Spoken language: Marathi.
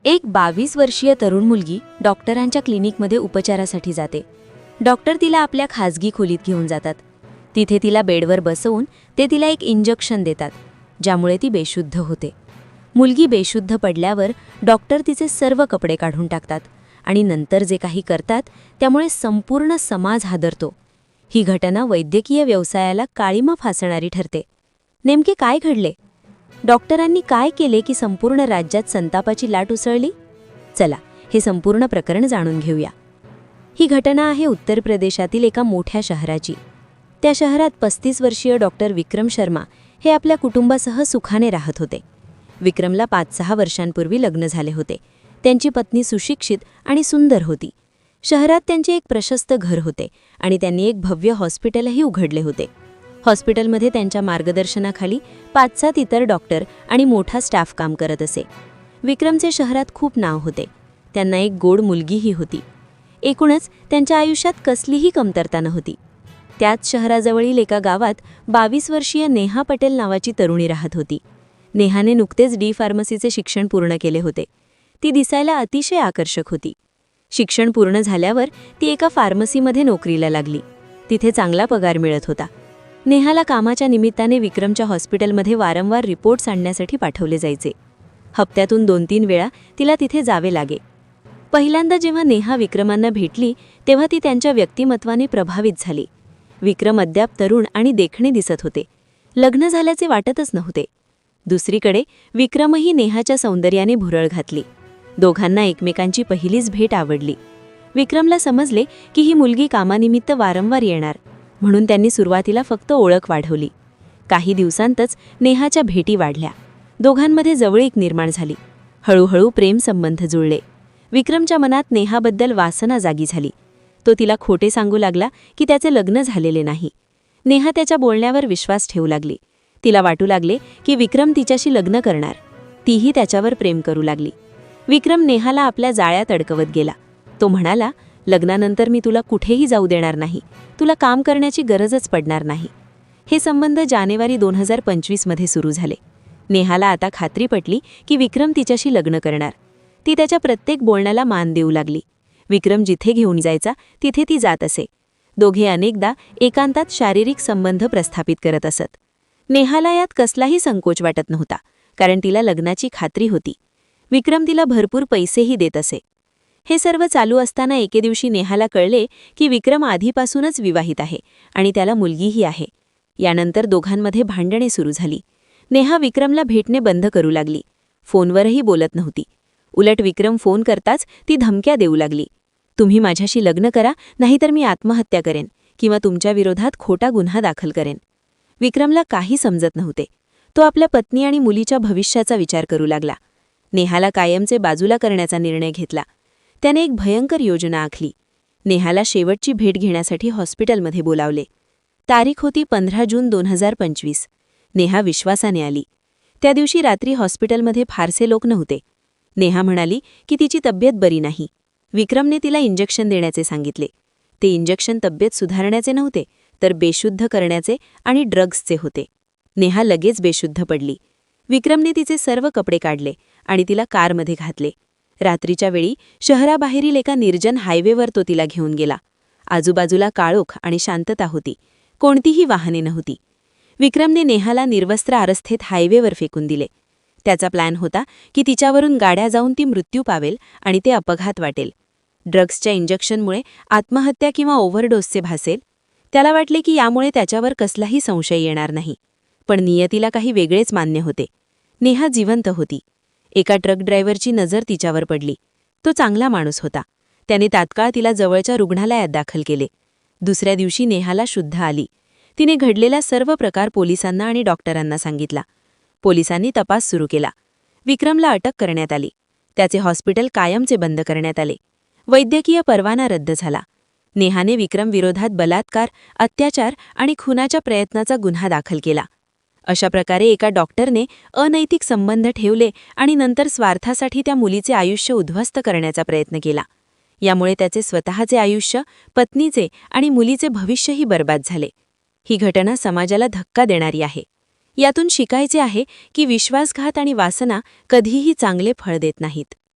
एक 22 वर्षीय तरुण मुलगी डॉक्टरांच्या क्लिनिकमध्ये उपचारासाठी जाते. डॉक्टर तिला आपल्या खाजगी खोलीत घेऊन जातात. तिथे तिला बेडवर बसवून ते तिला एक इंजेक्शन देतात, ज्यामुळे ती बेशुद्ध होते. मुलगी बेशुद्ध पडल्यावर डॉक्टर तिचे सर्व कपडे काढून टाकतात आणि नंतर जे काही करतात त्यामुळे संपूर्ण समाज हादरतो. ही घटना वैद्यकीय व्यवसायाला काळिमा फासणारी ठरते. नेमके काय घडले? डॉक्टरांनी काय केले की संपूर्ण राज्यात संतापाची लाट उसळली? चला, हे संपूर्ण प्रकरण जाणून घेऊया. ही घटना आहे उत्तर प्रदेशातील एका मोठ्या शहराची. त्या शहरात 35 वर्षीय डॉक्टर विक्रम शर्मा हे आपल्या कुटुंबासह सुखाने राहत होते. विक्रमला 5-6 वर्षांपूर्वी लग्न झाले होते. त्यांची पत्नी सुशिक्षित आणि सुंदर होती. शहरात त्यांचे एक प्रशस्त घर होते आणि त्यांनी एक भव्य हॉस्पिटलही उघडले होते. हॉस्पिटलमध्ये त्यांच्या मार्गदर्शनाखाली 5-7 इतर डॉक्टर आणि मोठा स्टाफ काम करत असे. विक्रमचे शहरात खूप नाव होते. त्यांना एक गोड मुलगीही होती. एकूणच त्यांच्या आयुष्यात कसलीही कमतरता नव्हती. त्याच शहराजवळील एका गावात 22 वर्षीय नेहा पटेल नावाची तरुणी राहत होती. नेहाने नुकतेच फार्मसीचे शिक्षण पूर्ण केले होते. ती दिसायला अतिशय आकर्षक होती. शिक्षण पूर्ण झाल्यावर ती एका फार्मसीमध्ये नोकरीला लागली. तिथे चांगला पगार मिळत होता. नेहाला कामाच्या निमित्ताने विक्रमच्या हॉस्पिटलमध्ये वारंवार रिपोर्ट्स आणण्यासाठी पाठवले जायचे. हप्त्यातून 2-3 वेळा तिला तिथे जावे लागे. पहिल्यांदा जेव्हा नेहा विक्रमांना भेटली तेव्हा ती त्यांच्या व्यक्तिमत्वाने प्रभावित झाली. विक्रम अद्याप तरुण आणि देखणे दिसत होते. लग्न झाल्याचे वाटतच नव्हते. दुसरीकडे विक्रमही नेहाच्या सौंदर्याने भुरळ घातली. दोघांना एकमेकांची पहिलीच भेट आवडली. विक्रमला समजले की ही मुलगी कामानिमित्त वारंवार येणार, म्हणून त्यांनी सुरुवातीला फक्त ओळख वाढवली. काही दिवसांतच नेहाच्या भेटी वाढल्या. दोघांमध्ये जवळीक निर्माण झाली. हळूहळू प्रेमसंबंध जुळले. विक्रमच्या मनात नेहाबद्दल वासना जागी झाली. तो तिला खोटे सांगू लागला की त्याचे लग्न झालेले नाही. नेहा त्याच्या बोलण्यावर विश्वास ठेवू लागली. तिला वाटू लागले की विक्रम तिच्याशी लग्न करणार. तीही त्याच्यावर प्रेम करू लागली. विक्रम नेहाला आपल्या जाळ्यात अडकवत गेला. तो म्हणाला, लग्नानंतर मी तुला कुठेही जाऊ देणार नाही. तुला काम करण्याची गरजच पडणार नाही. हे संबंध जानेवारी 2025 मध्ये सुरू झाले. नेहाला आता खात्री पटली की विक्रम तिच्याशी लग्न करणार. ती त्याच्या प्रत्येक बोलण्याला मान देऊ लागली. विक्रम जिथे घेऊन जायचा तिथे ती जात असे. दोघे अनेकदा एकांतात शारीरिक संबंध प्रस्थापित करत असत. नेहाला यात कसलाही संकोच वाटत नव्हता, कारण तिला लग्नाची खात्री होती. विक्रम तिला भरपूर पैसेही देत असे. हे सर्व चालू असताना एके दिवशी नेहाला कळले की विक्रम आधीपासूनच विवाहित आहे आणि त्याला मुलगीही आहे. यानंतर दोघांमध्ये भांडणे सुरू झाली. नेहा विक्रमला भेटणे बंद करू लागली. फोनवरही बोलत नव्हती. उलट विक्रम फोन करताच ती धमक्या देऊ लागली. तुम्ही माझ्याशी लग्न करा, नाहीतर मी आत्महत्या करेन किंवा तुमच्या विरोधात खोटा गुन्हा दाखल करेन. विक्रमला काही समजत नव्हते. तो आपल्या पत्नी आणि मुलीच्या भविष्याचा विचार करू लागला. नेहाला कायमचे बाजूला करण्याचा निर्णय घेतला. त्याने एक भयंकर योजना आखली. नेहाला शेवटची भेट घेण्यासाठी हॉस्पिटलमध्ये बोलावले. तारीख होती 15 जून 2025. नेहा विश्वासाने आली. त्या दिवशी रात्री हॉस्पिटलमध्ये फारसे लोक नव्हते. नेहा म्हणाली की तिची तब्येत बरी नाही. विक्रमने तिला इंजेक्शन देण्याचे सांगितले. ते इंजेक्शन तब्येत सुधारण्याचे नव्हते, तर बेशुद्ध करण्याचे आणि ड्रग्सचे होते. नेहा लगेच बेशुद्ध पडली. विक्रमने तिचे सर्व कपडे काढले आणि तिला कारमध्ये घातले. रात्रीच्या वेळी शहराबाहेरील एका निर्जन हायवेवर तो तिला घेऊन गेला. आजूबाजूला काळोख आणि शांतता होती. कोणतीही वाहने नव्हती. विक्रमने नेहाला निर्वस्त्र अवस्थेत हायवेवर फेकून दिले. त्याचा प्लॅन होता की तिच्यावरून गाड्या जाऊन ती मृत्यू पावेल आणि ते अपघात वाटेल. ड्रग्सच्या इंजेक्शनमुळे आत्महत्या किंवा ओव्हरडोसचे भासेल. त्याला वाटले की यामुळे त्याच्यावर कसलाही संशय येणार नाही. पण नियतीला काही वेगळेच मान्य होते. नेहा जिवंत होती. एका ट्रक ड्रायव्हरची नजर तिच्यावर पडली. तो चांगला माणूस होता. त्याने तात्काळ तिला जवळच्या रुग्णालयात दाखल केले. दुसऱ्या दिवशी नेहाला शुद्ध आली. तिने घडलेला सर्व प्रकार पोलिसांना आणि डॉक्टरांना सांगितला. पोलिसांनी तपास सुरू केला. विक्रमला अटक करण्यात आली. त्याचे हॉस्पिटल कायमचे बंद करण्यात आले. वैद्यकीय परवाना रद्द झाला. नेहाने विक्रम विरोधात बलात्कार, अत्याचार आणि खुनाच्या प्रयत्नाचा गुन्हा दाखल केला. अशा प्रकारे एका डॉक्टरने अनैतिक संबंध ठेवले आणि नंतर स्वार्थासाठी त्या मुलीचे आयुष्य उद्ध्वस्त करण्याचा प्रयत्न केला. यामुळे त्याचे स्वतःचे आयुष्य, पत्नीचे आणि मुलीचे भविष्यही बर्बाद झाले. ही घटना समाजाला धक्का देणारी आहे. यातून शिकायचे आहे की विश्वासघात आणि वासना कधीही चांगले फळ देत नाहीत.